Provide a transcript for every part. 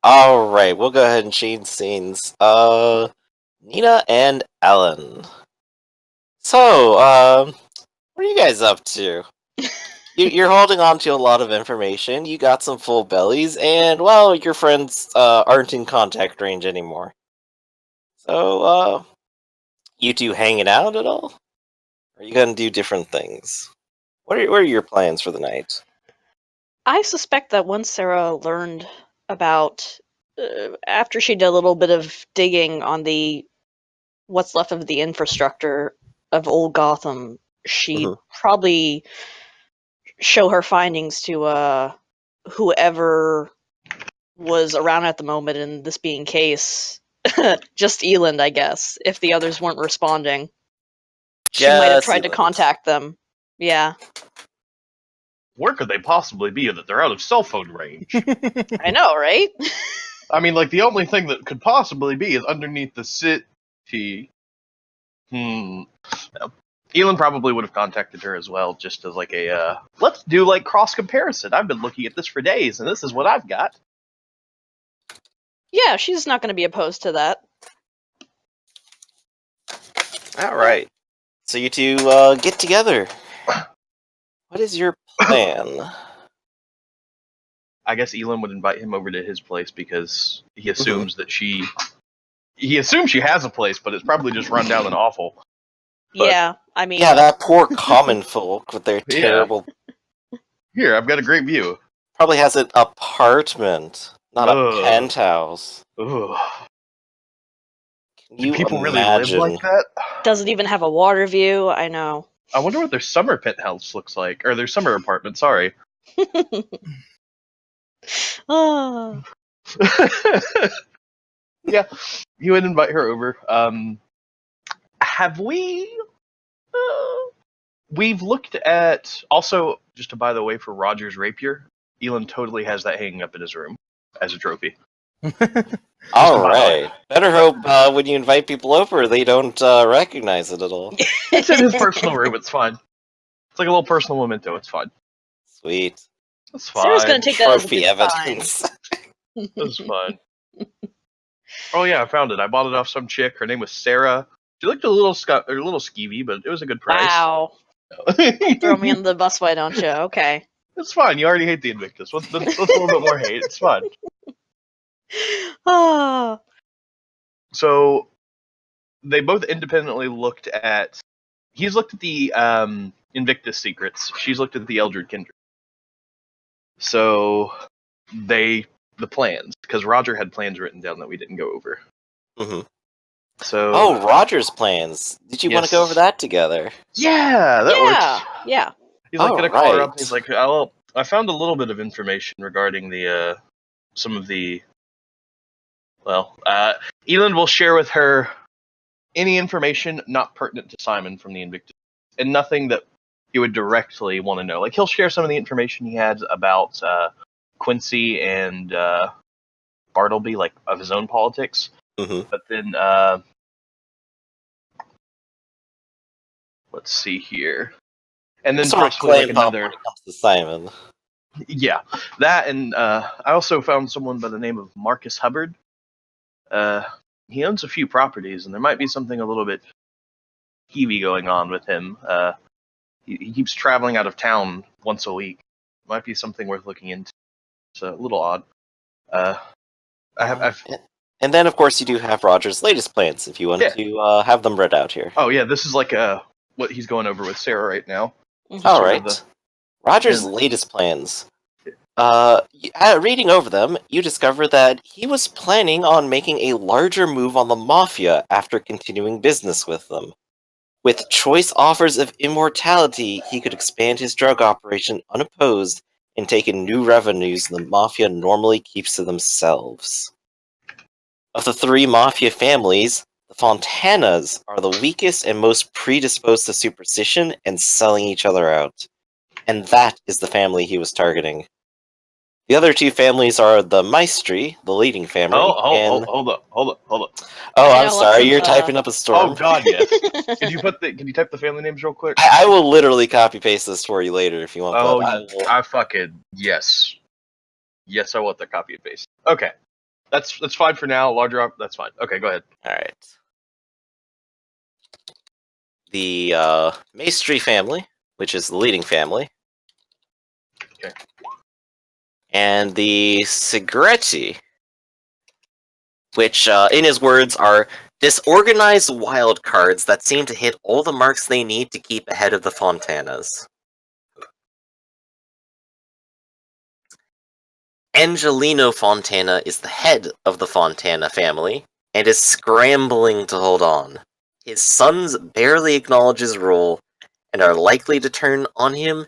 Alright, we'll go ahead and change scenes. Nina and Ellen. So, what are you guys up to? You're holding on to a lot of information, you got some full bellies, and, well, your friends, aren't in contact range anymore. So, you two hanging out at all? Or are you gonna do different things? What are your plans for the night? I suspect that once Sarah learned about, after she did a little bit of digging on the what's left of the infrastructure of old Gotham, she'd probably show her findings to whoever was around at the moment, and this being case, just Eland, I guess, if the others weren't responding. She might have tried to contact them. Yeah. Where could they possibly be that they're out of cell phone range? I know, right? I mean, like, the only thing that could possibly be is underneath the city. No. Elon probably would have contacted her as well, just as like a, let's do like cross comparison. I've been looking at this for days, and this is what I've got. Yeah, she's not going to be opposed to that. Alright. So you two, get together. What is your plan? I guess Elon would invite him over to his place because he assumes that he assumes she has a place, but it's probably just run down and awful. But, yeah, I mean... Yeah, that poor common folk with their terrible... Here, I've got a great view. Probably has an apartment, not a penthouse. Ugh. Do people really live like that? Doesn't even have a water view, I know. I wonder what their summer penthouse looks like. Or their summer apartment, sorry. Oh. Yeah, you would invite her over. Have we... we've looked at... Also, just to by the way, for Roger's rapier, Elon totally has that hanging up in his room as a trophy. Alright. Better hope when you invite people over, they don't recognize it at all. It's in his personal room, it's fine. It's like a little personal memento, it's fine. Sweet. That's fine. Sarah's gonna take that Trophy as a good evidence. That's fine. Oh yeah, I found it. I bought it off some chick. Her name was Sarah. She looked a little skeevy, but it was a good price. Wow. Throw me in the bus, why don't you? Okay. It's fine. You already hate the Invictus. Let's a little bit more hate. It's fine. Oh. So they both independently looked at. He's looked at the Invictus secrets. She's looked at the Eldred Kindred. So the plans, because Roger had plans written down that we didn't go over. Mm-hmm. So. Oh, Roger's plans. Did you want to go over that together? Yeah, that works. Yeah. He's like gonna call her up. He's like, "Well, I found a little bit of information regarding the some of the. Well, Elend will share with her any information not pertinent to Simon from the Invictus, and nothing that he would directly want to know. Like he'll share some of the information he had about Quincy and Bartleby, like of his own politics. Mm-hmm. But then, let's see here, and then possibly like another. When it comes to Simon. Yeah, that, and I also found someone by the name of Marcus Hubbard. He owns a few properties, and there might be something a little bit heavy going on with him. He keeps traveling out of town once a week. Might be something worth looking into. It's a little odd. And then, of course, you do have Roger's latest plans, if you want to have them read out here. Oh, yeah, this is like what he's going over with Sarah right now. All right. Roger's latest plans. Reading over them, you discover that he was planning on making a larger move on the Mafia after continuing business with them. With choice offers of immortality, he could expand his drug operation unopposed and take in new revenues the Mafia normally keeps to themselves. Of the three Mafia families, the Fontanas are the weakest and most predisposed to superstition and selling each other out. And that is the family he was targeting. The other two families are the Maestri, the leading family. Hold up. Oh, I'm sorry, you're typing up a storm. Oh god, yes. Can you type the family names real quick? I will literally copy paste this for you later if you want. Oh, I fucking yes. Yes, I want the copy and paste. Okay. That's fine for now. Larger, that's fine. Okay, go ahead. All right. The Maestri family, which is the leading family. Okay. And the Segretti, which, in his words, are disorganized wild cards that seem to hit all the marks they need to keep ahead of the Fontanas. Angelino Fontana is the head of the Fontana family, and is scrambling to hold on. His sons barely acknowledge his role, and are likely to turn on him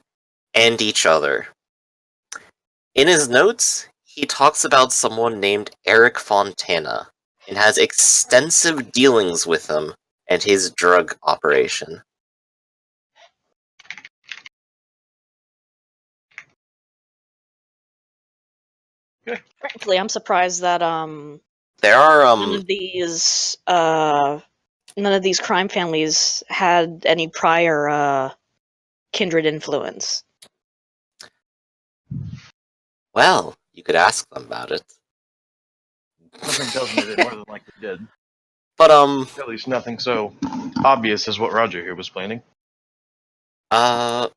and each other. In his notes, he talks about someone named Eric Fontana, and has extensive dealings with him and his drug operation. Frankly, I'm surprised that There are none of these crime families had any prior kindred influence. well, you could ask them about it. Nothing tells me they more than likely did. But At least nothing so obvious as what Roger here was planning. but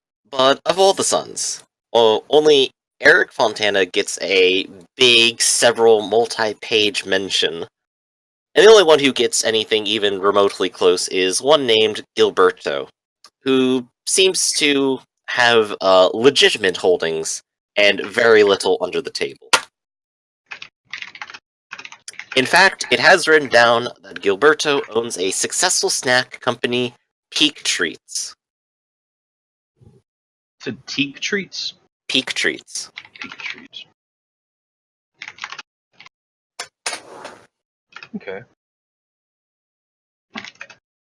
of all the sons, only Eric Fontana gets a big, several multi-page mention. And the only one who gets anything even remotely close is one named Gilberto, who seems to have legitimate holdings and very little under the table. In fact, it has written down that Gilberto owns a successful snack company, Peak Treats. To Teak Treats? Peak Treats. Peak Treats. Okay.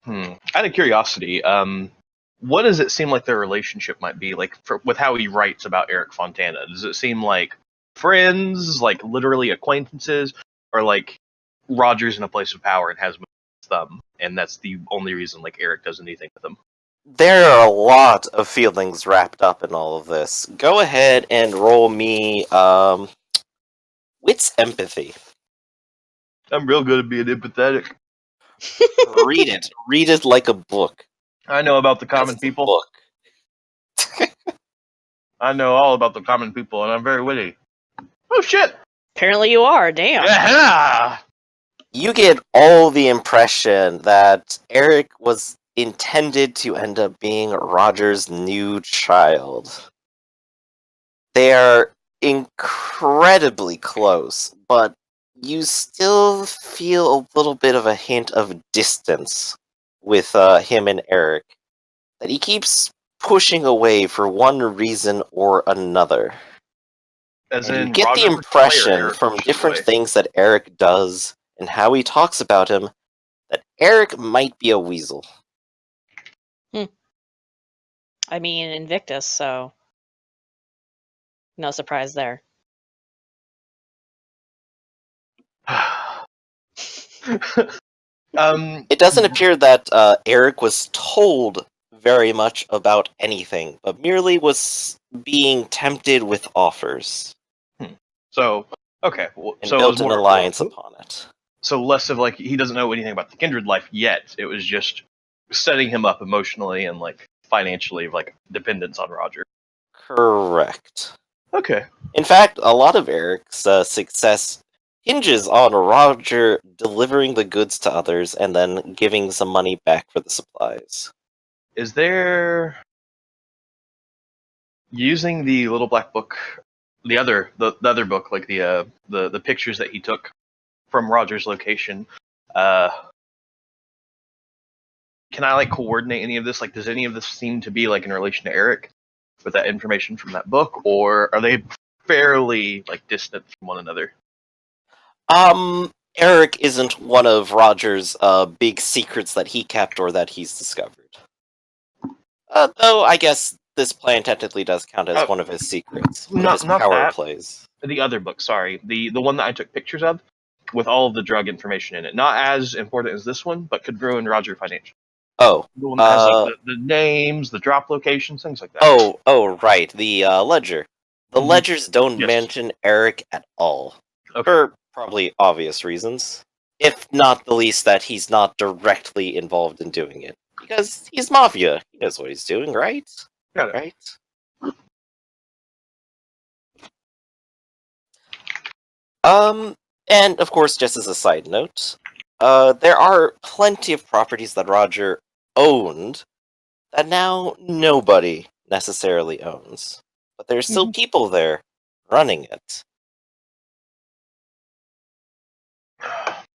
Out of curiosity, what does it seem like their relationship might be like with how he writes about Eric Fontana? Does it seem like friends, like literally acquaintances, or like Roger's in a place of power and has his thumb, and that's the only reason like Eric does anything with him? There are a lot of feelings wrapped up in all of this. Go ahead and roll me, wits empathy. I'm real good at being empathetic. Read it. Read it like a book. I know about the common It's a people. book. I know all about the common people, and I'm very witty. Oh shit! Apparently you are, damn. Yeah! You get all the impression that Eric was intended to end up being Roger's new child. They are incredibly close, but you still feel a little bit of a hint of distance with him and Eric, that he keeps pushing away for one reason or another. As And in, you get Roger the pushes away or impression Eric from pushes different away? things that Eric does and how he talks about him that Eric might be a weasel. I mean, Invictus, so no surprise there. It doesn't appear that Eric was told very much about anything, but merely was being tempted with offers So, okay. and So it was built an more alliance upon it. so less of like he doesn't know anything about the kindred life yet. It was just setting him up emotionally and like financially, like dependence on Roger. Correct. Okay. In fact, a lot of Eric's success hinges on Roger delivering the goods to others and then giving some money back for the supplies. Is there using the little black book, the other book, like the pictures that he took from Roger's location? Can I like coordinate any of this? Like, does any of this seem to be like in relation to Eric with that information from that book, or are they fairly like distant from one another? Eric isn't one of Roger's big secrets that he kept or that he's discovered. Though I guess this plan technically does count as one of his secrets. One of his not power that. plays. The other book, sorry, the one that I took pictures of, with all of the drug information in it. Not as important as this one, but could ruin Roger financially. Oh. The one that has like the names, the drop locations, things like that. Oh, right. The ledger. The Mhm. ledgers don't Yes. mention Eric at all. Okay. For probably obvious reasons. If not the least that he's not directly involved in doing it. Because he's Mafia. He knows what he's doing, right? Got it. Right? And of course, just as a side note, there are plenty of properties that Roger owned that now nobody necessarily owns. But there's still people there running it.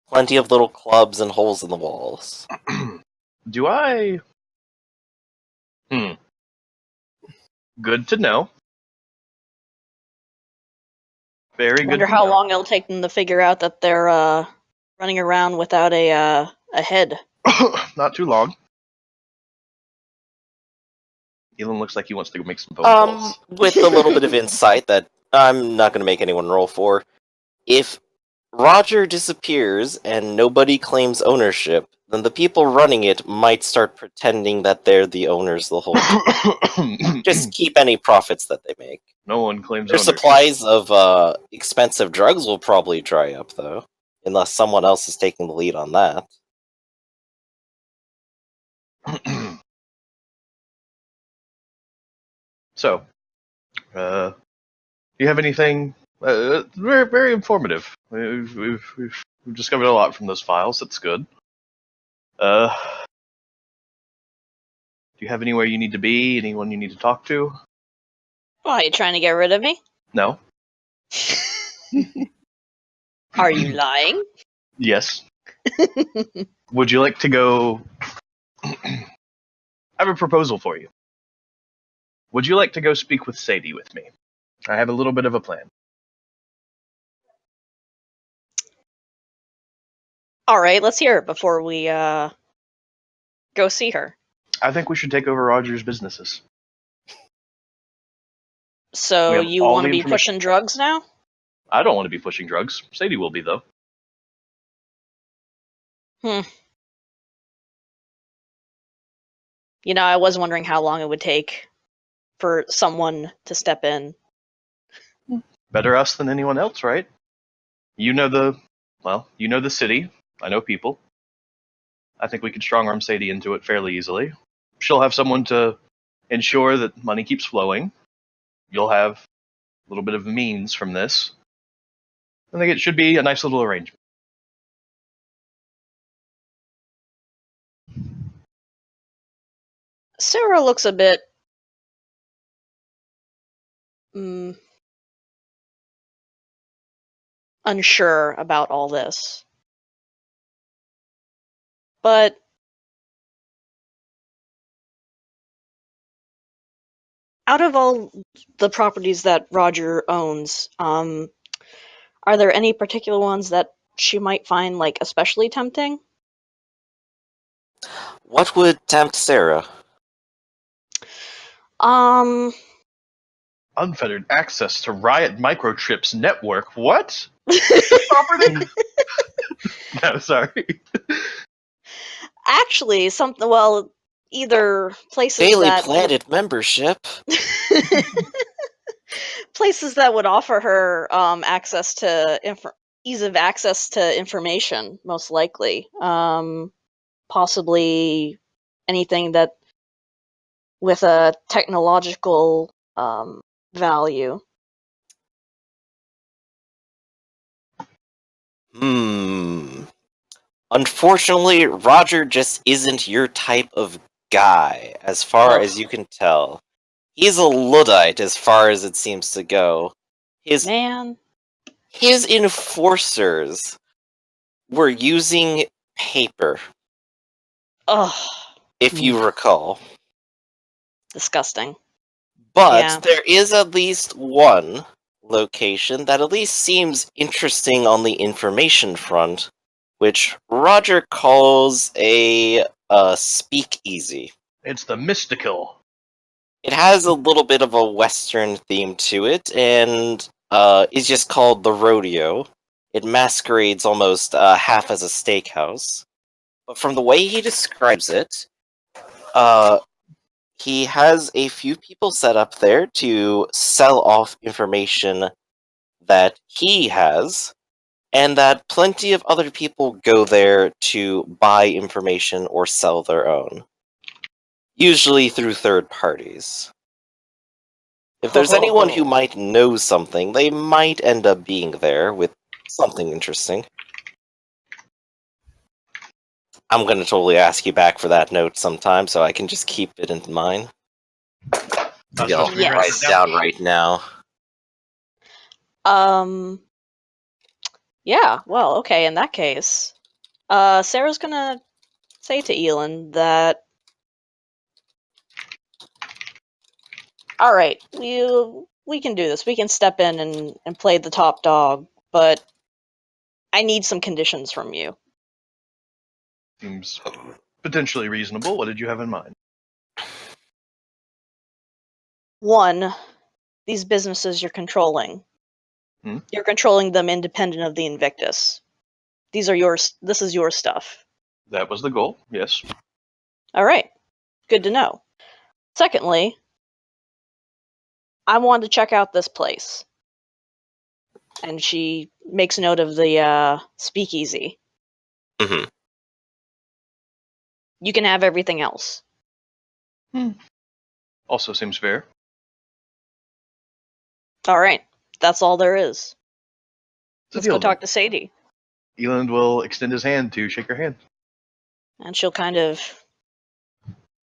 Plenty of little clubs and holes in the walls. Do I... Good to know. Very good Wonder to how know. long it'll take them to figure out that they're running around without a head. Not too long. Elon looks like he wants to go make some phone calls. With a little bit of insight that I'm not going to make anyone roll for, if Roger disappears and nobody claims ownership, then the people running it might start pretending that they're the owners the whole time. Just keep any profits that they make. No one claims Their ownership. supplies of expensive drugs will probably dry up, though. Unless someone else is taking the lead on that. So, do you have anything? Very, very informative. We've discovered a lot from those files. That's good. Do you have anywhere you need to be? Anyone you need to talk to? Why, are you trying to get rid of me? No. Are you lying? Yes. Would you like to go? I have a proposal for you. Would you like to go speak with Sadie with me? I have a little bit of a plan. Alright, let's hear it before we go see her. I think we should take over Roger's businesses. So We have you all want to the be information. pushing drugs now? I don't want to be pushing drugs. Sadie will be, though. You know, I was wondering how long it would take for someone to step in. Better us than anyone else, right? You know the city. I know people. I think we could strong-arm Sadie into it fairly easily. She'll have someone to ensure that money keeps flowing. You'll have a little bit of means from this. I think it should be a nice little arrangement. Sarah looks a bit unsure about all this. But out of all the properties that Roger owns, are there any particular ones that she might find like especially tempting? What would tempt Sarah? Unfettered access to Riot Microchip's network. What? Property? No, sorry. Actually, something. Well, either places Daily that Planet membership. places that would offer her access to ease of access to information, most likely. Possibly anything that with a technological value. Unfortunately, Roger just isn't your type of guy, as far as you can tell. He's a Luddite, as far as it seems to go. His enforcers were using paper, Ugh, if you recall. disgusting. But Yeah. there is at least one location that at least seems interesting on the information front, which Roger calls a speakeasy. It's the Mystical. It has a little bit of a Western theme to it, and is just called the Rodeo. It masquerades almost half as a steakhouse. But from the way he describes it, he has a few people set up there to sell off information that he has, and that plenty of other people go there to buy information or sell their own, usually through third parties. If there's anyone who might know something, they might end up being there with something interesting. I'm gonna totally ask you back for that note sometime, so I can just keep it in mind. Maybe I'll Yes. write it down right now. Yeah, well, okay, in that case, Sarah's gonna say to Elin that, alright, we can do this. We can step in and play the top dog, but I need some conditions from you. Seems potentially reasonable. What did you have in mind? One, these businesses you're controlling. You're controlling them independent of the Invictus. These are yours. This is your stuff. That was the goal, yes. All right. Good to know. Secondly, I wanted to check out this place. And she makes note of the speakeasy. Mm-hmm. You can have everything else. Also seems fair. All right. That's all there is. Let's go deal, talk to Sadie. Eland will extend his hand to shake her hand. And she'll kind of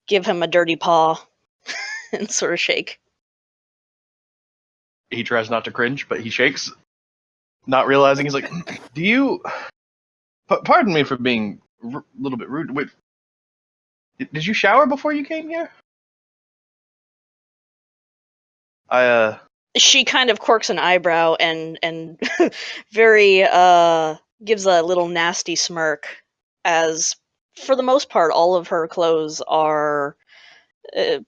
give him a dirty paw and sort of shake. He tries not to cringe, but he shakes, not realizing. He's like, do you... Pardon me for being a little bit rude. Wait, did you shower before you came here? She kind of quirks an eyebrow and very gives a little nasty smirk, as for the most part all of her clothes are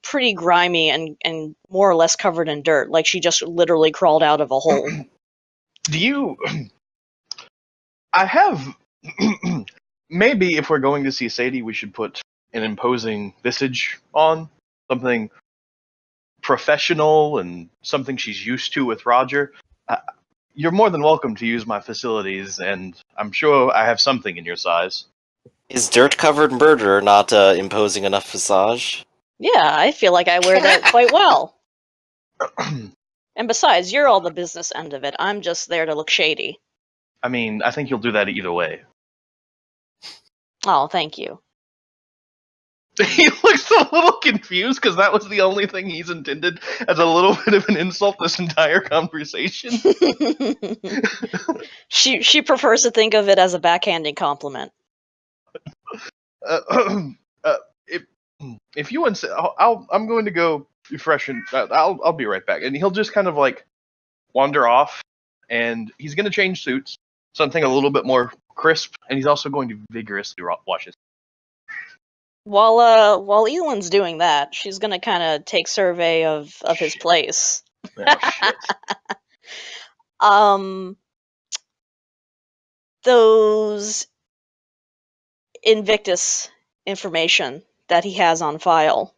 pretty grimy and more or less covered in dirt, like she just literally crawled out of a hole. Do you... I have... Maybe if we're going to see Sadie, we should put an imposing visage on. Something professional and something she's used to with Roger. You're more than welcome to use my facilities, and I'm sure I have something in your size. Is dirt-covered murder not imposing enough visage? Yeah, I feel like I wear that quite well. And besides, you're all the business end of it. I'm just there to look shady. I mean, I think you'll do that either way. Oh, thank you. He looks a little confused because that was the only thing he's intended as a little bit of an insult this entire conversation. She prefers to think of it as a backhanded compliment. If you insist, I'm going to go freshen. I'll be right back, and he'll just kind of like wander off, and he's going to change suits, something a little bit more crisp, and he's also going to vigorously wash his. While Elin's doing that, she's gonna kind of take survey of his place. Oh, shit. Those Invictus information that he has on file,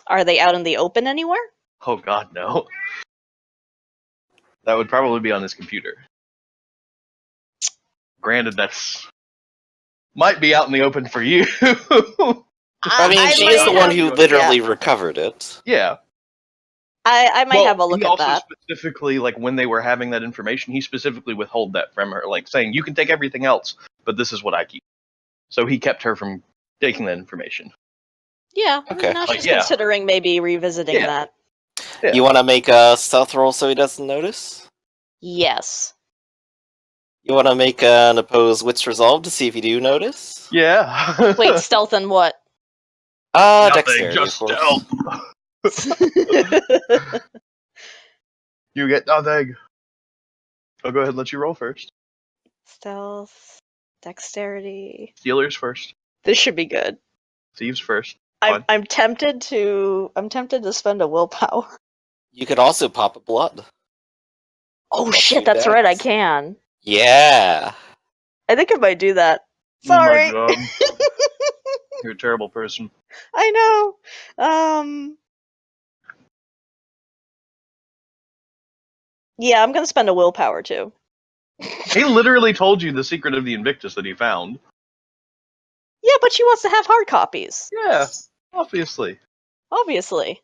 are they out in the open anywhere? Oh God, no. That would probably be on his computer. Granted, that's might be out in the open for you. I mean, she is the one who literally recovered it. Yeah. I might have a look at that. Specifically, like when they were having that information, he specifically withheld that from her, like saying, "You can take everything else, but this is what I keep." So he kept her from taking that information. Yeah. Okay. Now she's considering maybe revisiting that. Yeah. You want to make a stealth roll so he doesn't notice? Yes. You want to make an opposed wits resolve to see if you do notice? Yeah. Wait, stealth and what? Dexterity, just stealth. You get nothing. I'll go ahead and let you roll first. Stealth, dexterity. Stealers first. This should be good. Thieves first. I'm tempted to spend a willpower. You could also pop a blood. Oh shit, that's right, I can. Yeah. I think I might do that. Sorry. Oh my God. You're a terrible person. I know. Yeah, I'm gonna spend a willpower too. He literally told you the secret of the Invictus that he found. Yeah, but she wants to have hard copies. Yeah, obviously. Obviously.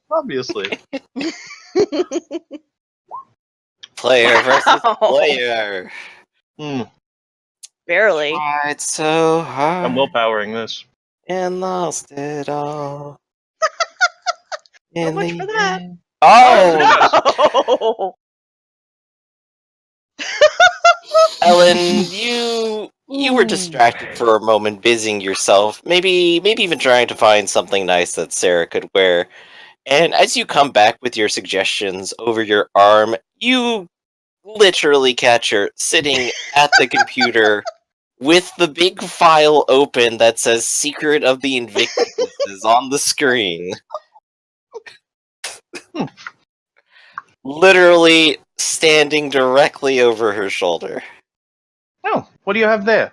Player versus Wow. player. Barely. Tried so hard I'm willpowering this. and lost it all. How In much the for that? end. Oh, No! Ellen, you were distracted for a moment, busying yourself, maybe even trying to find something nice that Sarah could wear. And as you come back with your suggestions over your arm, you literally catch her sitting at the computer with the big file open that says "Secret of the Invictus" is on the screen. Literally standing directly over her shoulder. Oh, what do you have there?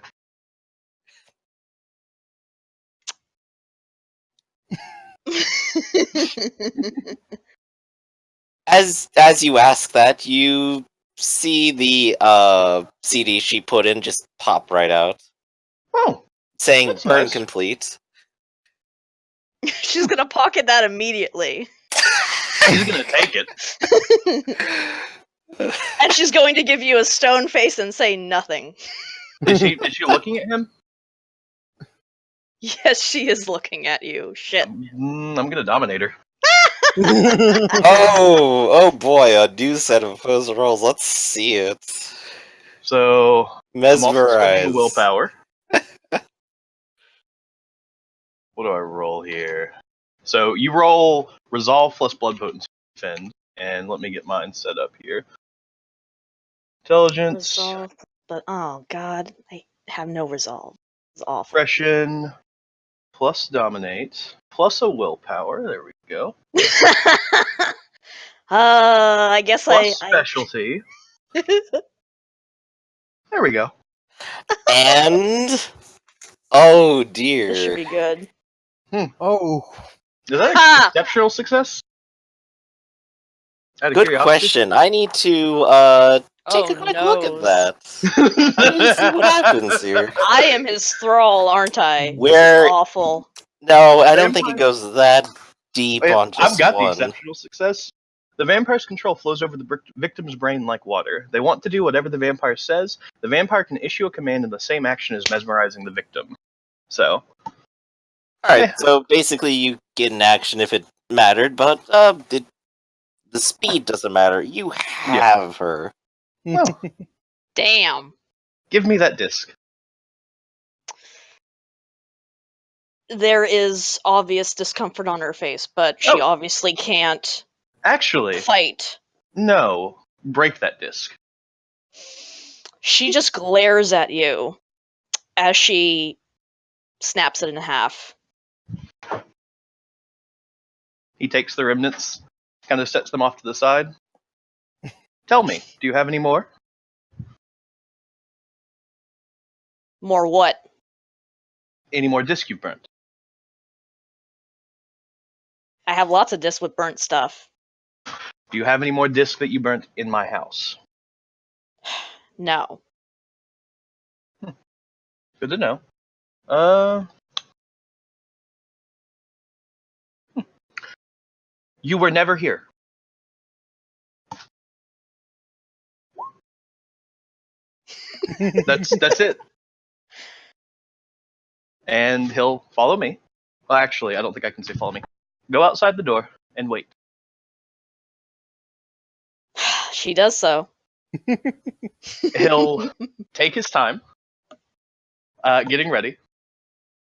As you ask that, you see the CD she put in just pop right out, Oh, saying that's "Burn nice. complete." She's gonna pocket that immediately. He's gonna take it. And she's going to give you a stone face and say nothing. Is she looking at him? Yes, she is looking at you. Shit. I'm gonna dominate her. Oh boy, a new set of opposed rolls. Let's see it. So I'm also spending Mesmerize. willpower. What do I roll here? So you roll resolve plus blood potency defend, and let me get mine set up here. Intelligence, Resolve. But oh god, I have no resolve. It's awful. aggression, plus dominate, plus a willpower. There we go. I guess Plus specialty. There we go. And oh dear. This should be good. Oh. Is that Ha! an exceptional success? Out of Good curiosity? question. I need to take Oh, a quick look at noes. that. I need to see what happens here. I am his thrall, aren't I? Where- This is awful. No, I don't think it goes that deep Wait, on just I've got the one. exceptional success. The vampire's control flows over the victim's brain like water. They want to do whatever the vampire says. The vampire can issue a command in the same action as mesmerizing the victim. So, Alright, Yeah. so basically you get an action if it mattered, but the speed doesn't matter. You have her. well, Damn. give me that disc. There is obvious discomfort on her face, but she Oh. obviously can't Actually, fight. no. Break that disc. She just glares at you as she snaps it in half. He takes the remnants, kind of sets them off to the side. Tell me, do you have any more? More what? Any more disc you've burnt? I have lots of discs with burnt stuff. Do you have any more discs that you burnt in my house? No. Good to know. You were never here. That's it. And he'll follow me. Well, actually, I don't think I can say follow me. Go outside the door and wait. She does so. He'll take his time, getting ready.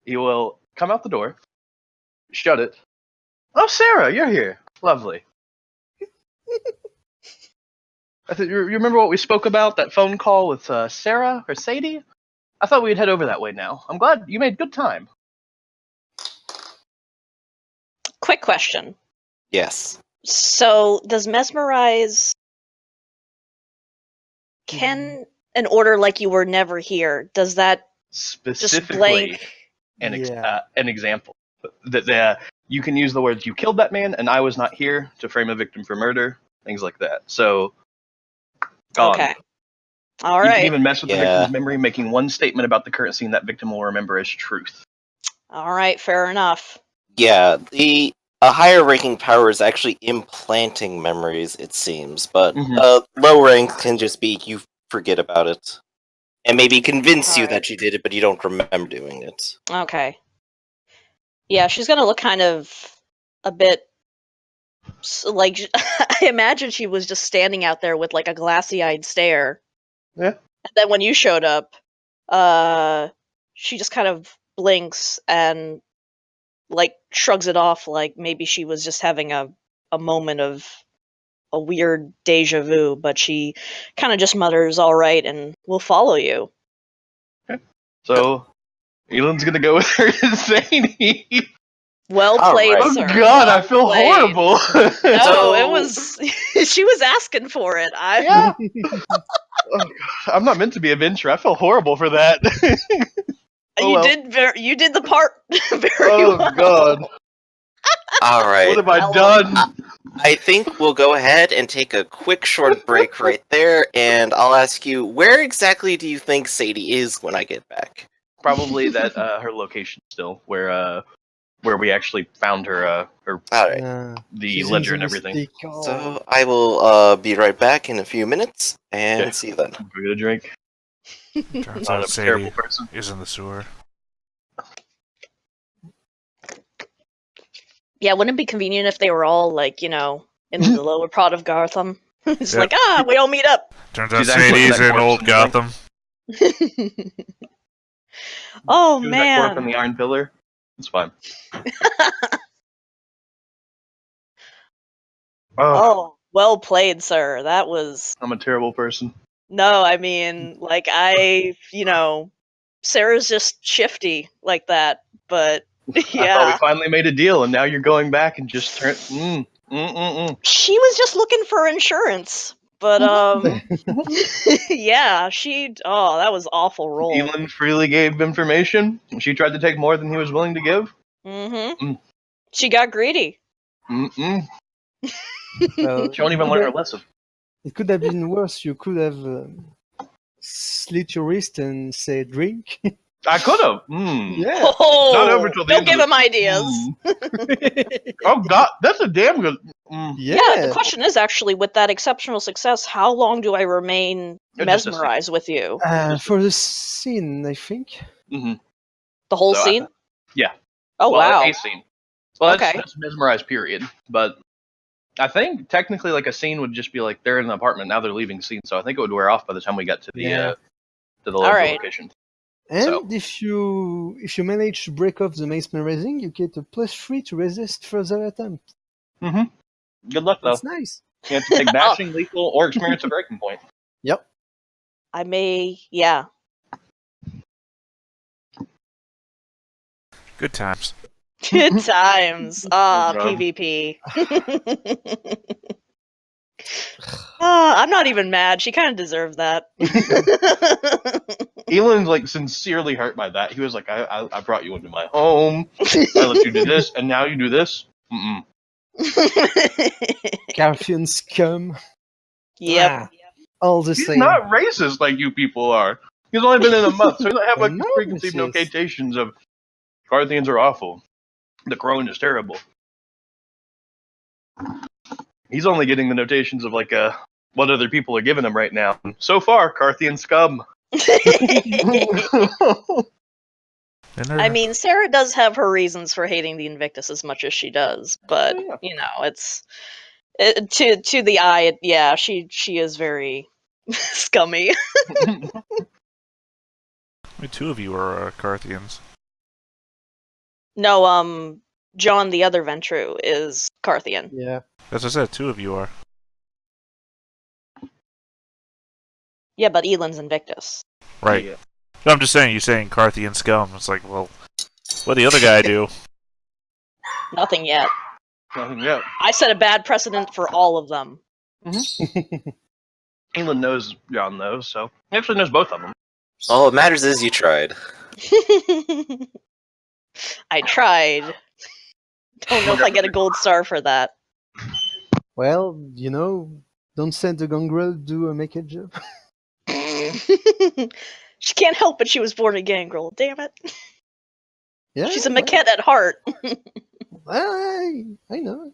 He will come out the door, shut it. Oh, Sarah, you're here. Lovely. You remember what we spoke about, that phone call with Sarah or Sadie? I thought we'd head over that way now. I'm glad you made good time. Quick question. Yes. So, does mesmerize can an order like you were never here? Does that just Specifically, blank? an example. That you can use the words "you killed that man" and "I was not here" to frame a victim for murder, things like that. So, gone. Okay. All You can right. even mess with the Yeah. victim's memory, making one statement about the current scene that victim will remember as truth. All right. Fair enough. Yeah, a higher ranking power is actually implanting memories, it seems, but Mhm. low rank can just be you forget about it. And maybe convince you Alright. that you did it, but you don't remember doing it. Okay. Yeah, she's gonna look kind of a bit like I imagine she was just standing out there with like a glassy-eyed stare. Yeah. And then when you showed up, she just kind of blinks and like shrugs it off like maybe she was just having a moment of a weird deja vu, but she kind of just mutters, "All right," and we'll follow you. So, Elan's gonna go with her insanity. Well All played, right. Oh sir. god, I Well feel played. horrible. No, So- it was. She was asking for it. Yeah. Oh, God. I'm not meant to be a venture. I feel horrible for that. Oh, You well. you did the part very Oh well. god. All right. What have I Well, done? I think we'll go ahead and take a quick short break right there, and I'll ask you, where exactly do you think Sadie is when I get back? Probably that her location still, where we actually found her, or Alright, the She's in ledger the and everything. mistake. Oh. so I will be right back in a few minutes, and Okay. see you then. Go get a drink. Turns Not out a terrible Sadie person. is in the sewer. yeah, wouldn't it be convenient if they were all like, in the lower part of Gotham? It's Yep. like, we all meet up. Turns out She's actually Sadie's that in corpse old in the drink. Gotham. Oh She was that corpse on man. the Iron Pillar. It's fine. Oh, well played, sir. That was I'm a terrible person. no, I mean, like Sarah's just shifty like that, but I thought yeah. we finally made a deal, and now you're going back and just turn. She was just looking for insurance, but yeah, that was awful roll. Elon freely gave information. She tried to take more than he was willing to give. Mm-hmm. She got greedy. Mm-mm. Well, She won't even learn her lesson. it could have been worse. You could have slit your wrist and say drink. I could have. Mm. Yeah. Oh, Not over till the don't end give of him ideas. Oh God, that's a damn good. Yeah, the question is actually, with that exceptional success, how long do I remain Just a scene. mesmerized with you? For the scene, I think. Mm-hmm. The whole So, scene? yeah. Oh, Well, wow. a scene. Well, Okay. that's mesmerized. Period. But I think technically, like a scene would just be like they're in an apartment now they're leaving scene. So I think it would wear off by the time we got to the Yeah. to the All local right. location. And So. if you manage to break off the mesmerizing, you get a +3 to resist further attempt. Mm-hmm. Good luck though. That's nice. You have to take bashing, lethal, or experience a breaking point. Yep. I may, yeah. Good times. Good times. Ah, God. PvP. I'm not even mad. She kind of deserved that. Elon's like sincerely hurt by that. He was like, I brought you into my home. I let you do this, and now you do this. Mm-mm. Carthian scum. Yep. Ah, all the He's same. not racist like you people are. He's only been in a month, so he doesn't have like I'm the not preconceived racist. notations of Parthians are awful. The Crone is terrible. He's only getting the notations of like what other people are giving him right now. So far, Carthian scum. I mean, Sarah does have her reasons for hating the Invictus as much as she does, but Yeah. to the eye, yeah, she is very scummy. Only two of you are Carthians. No, John, the other Ventru, is Carthian. Yeah. As I said, two of you are. Yeah, but Elan's Invictus. Right. Yeah. No, I'm just saying, you're saying Carthian scum. It's like, well, what'd the other guy do? Nothing yet. Nothing yet. I set a bad precedent for all of them. Elon knows John knows, so he actually knows both of them. All that matters is you tried. I tried. Don't know if I get a gold star for that. Well, don't send the gangrel to do a make-up job. She can't help it. She was born a gangrel. Damn it. Yeah, She's a maquette at heart. I know.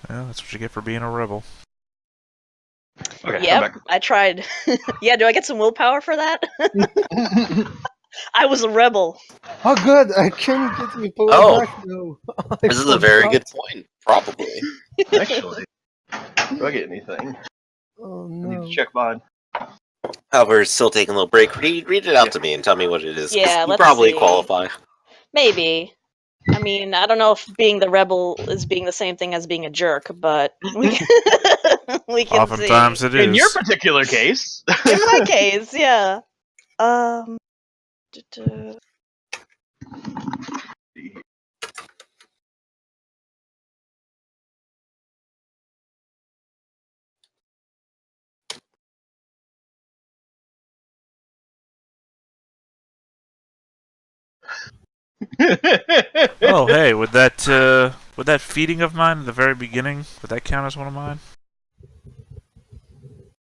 Well, that's what you get for being a rebel. Okay, Yep, I tried. Yeah, do I get some willpower for that? I'm back. I was a rebel. Oh god, I can get my power Oh. back now. This is a very good point. Probably. Actually, do I get anything? Oh I need no. to check mine. However, still taking a little break. Read it out to me and tell me what it is. 'Cause Yeah, you let's probably see. qualify. Maybe. I mean, I don't know if being the rebel is being the same thing as being a jerk, but we can, we can Oftentimes see. it is. In your particular case. In my case, yeah. duh. Oh, hey, would that feeding of mine at the very beginning, would that count as one of mine?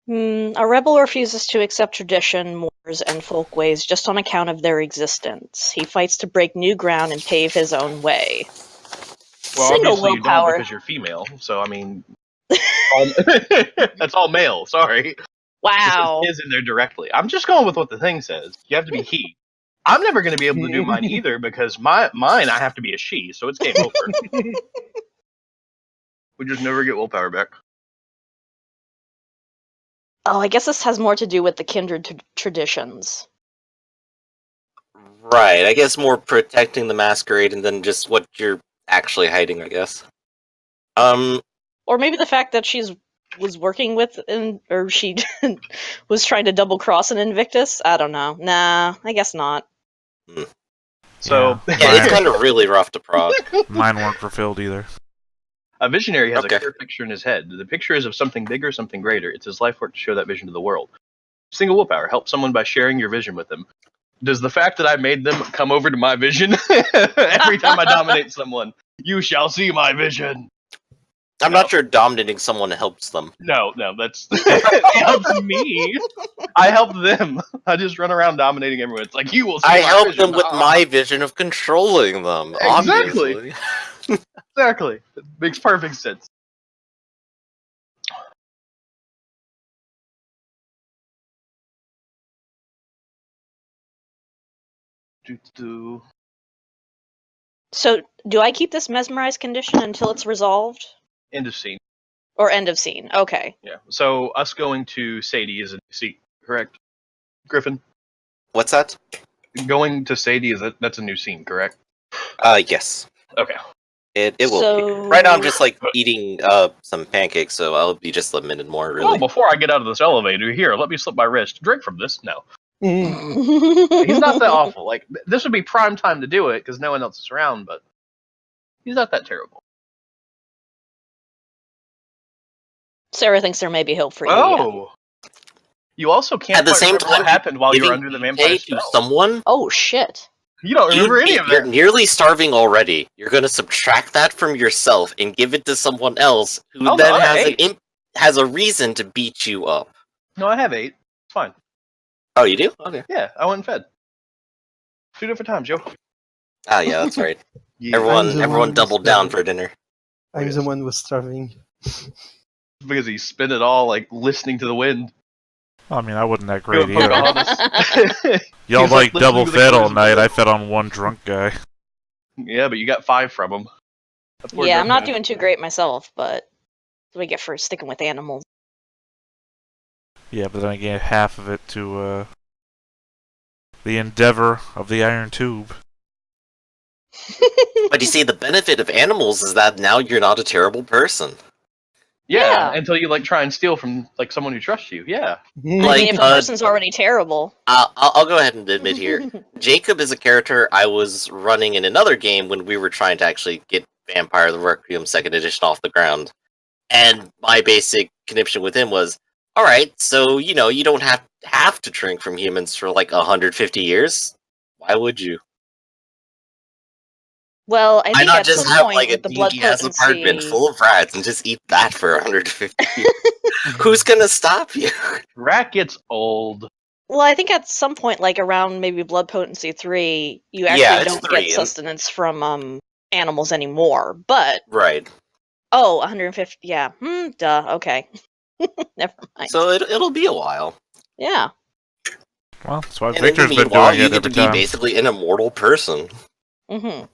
A rebel refuses to accept tradition, mores, and folkways just on account of their existence. He fights to break new ground and pave his own way. Well, Single obviously you don't willpower. because you're female, so I mean, that's all male. Sorry, Wow. it is in there directly. I'm just going with what the thing says. You have to be he. I'm never going to be able to do mine either because mine I have to be a she, so it's game over. We just never get willpower back. Oh, I guess this has more to do with the kindred traditions. Right. I guess more protecting the masquerade and then just what you're actually hiding, I guess. Or maybe the fact that was working with, or she was trying to double cross an Invictus. I don't know. Nah, I guess not. So Yeah, it's kind of really rough to prod. Mine weren't fulfilled either. a visionary has Okay. a clear picture in his head. The picture is of something bigger, something greater. It's his life work to show that vision to the world. Single willpower. Help someone by sharing your vision with them. Does the fact that I made them come over to my vision every time I dominate someone? You shall see my vision. I'm not sure dominating someone helps them. No, that's it helps me. I help them. I just run around dominating everyone. It's like you will see I my help vision. them with my vision of controlling them. Exactly. Obviously. Exactly. It makes perfect sense. Do. So, do I keep this mesmerized condition until it's resolved? End of scene. Or end of scene? Okay. Yeah. So us going to Sadie is a seat, correct? Griffin? What's that? Going to Sadie that's a new scene, correct? Yes. Okay. It will So- be. Right now I'm just like eating some pancakes, so I'll be just a minute more, Well, really. before I get out of this elevator, here, let me slip my wrist. Drink from this? No. Mhm. He's not that awful. Like, this would be prime time to do it, because no one else is around, but he's not that terrible. Sarah thinks there may be hope for you. Oh! You also can't At the quite same remember time, what happened while you're Giving under the pay vampire to spell. someone, Oh, shit. You don't remember any of you're that. nearly starving already. You're going to subtract that from yourself and give it to someone else who Oh, no, then I has ate. has a reason to beat you up. No, I have 8. It's fine. Oh, you do? Okay. Yeah, I went and fed. 2 different times, Joe. Ah, yeah, that's right. Yeah, Everyone the one doubled who's down starving. for dinner. I'm the one who was starving. because he spent it all, like, listening to the wind. I mean, I wasn't that great Doing either. Pocahontas. Y'all He's, like listening double to the fed all chorus. night. I fed on one drunk guy. Yeah, but you got 5 from him. That's poor Yeah, I'm drunk not guy. doing too great myself, but what do we get for sticking with animals? Yeah, but then I gave half of it to the endeavor of the iron tube. But you see, the benefit of animals is that now you're not a terrible person. Yeah, Yeah. until you, like, try and steal from, like, someone who trusts you. Yeah. I Like, mean, if the person's already terrible. I'll go ahead and admit here. Jacob is a character I was running in another game when we were trying to actually get Vampire the Requiem 2nd Edition off the ground. And my basic connection with him was, all right, so you don't have to drink from humans for like 150 years. Why would you? Well, I Why think not at just some have point like a with the blood dinky ass apartment potency, full of rats and just eat that for 150 years? Who's gonna stop you? Rat gets old. well, I think at some point, like around maybe blood potency 3, you Yeah, actually it's don't 3, get and- sustenance from animals anymore. But Right. 150, yeah, duh, okay, never mind. So it'll be a while. Yeah. Well, that's why And in Victor's the been meanwhile, doing you it get every to be time. basically an immortal person. Mm-hmm.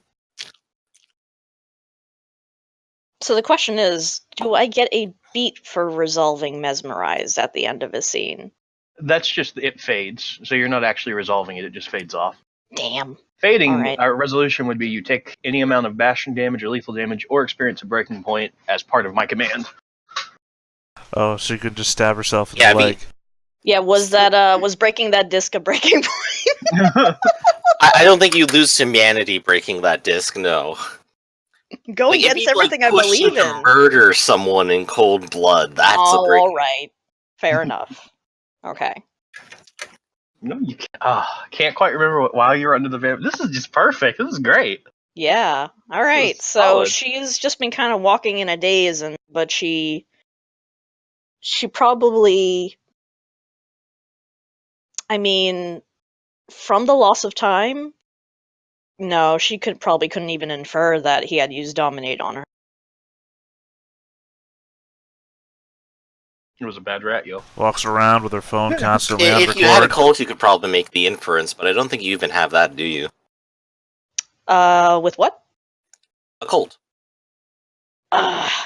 So the question is, do I get a beat for resolving Mesmerize at the end of a scene? That's just it fades, so you're not actually resolving it. It just fades off. Damn. Fading, Alright. our resolution would be you take any amount of bashing damage or lethal damage or experience a breaking point as part of my command. Oh, so you can just stab herself in Yeah, the leg. Yeah, was breaking that disc a breaking point? I don't think you lose humanity breaking that disc. No. Go Like, if against you, everything like, I push believe to in. murder someone in cold blood, that's a break. Alright. Fair enough. Okay. No, you can't quite remember while you're under the veil. This is just perfect. This is great. Yeah. Alright, This is so solid. she's just been kind of walking in a daze, but she probably, I mean, from the loss of time, no, she couldn't even infer that he had used Dominate on her. It was a bad rat, yo. Walks around with her phone constantly on If you had a record. cult, you could probably make the inference, but I don't think you even have that, do you? With what? A cult.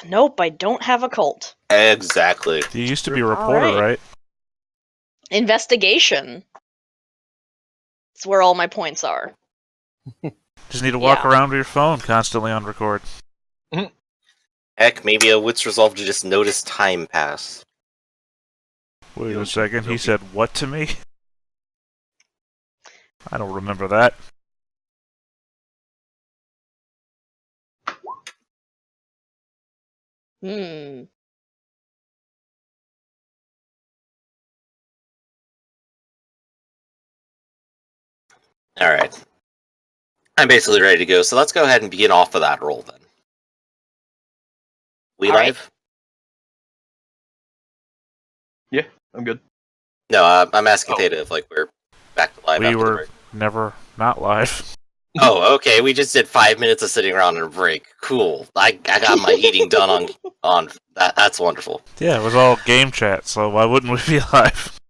Nope, I don't have a cult. Exactly. You used to be a reporter, Alright. right? Investigation. That's where all my points are. Just need to walk Yeah. around with your phone constantly on record. Heck, maybe a wit's resolve to just notice time pass. Wait a second, he said what to me? I don't remember that. Hmm. Alright. I'm basically ready to go, so let's go ahead and begin off of that roll then. We All right. live? I'm good. No, I'm asking Oh. Theta if like we're back to live We after the were break. never not live. Oh, okay. We just did 5 minutes of sitting around on a break. Cool. I got my eating done on that. That's wonderful. Yeah, it was all game chat, so why wouldn't we be live?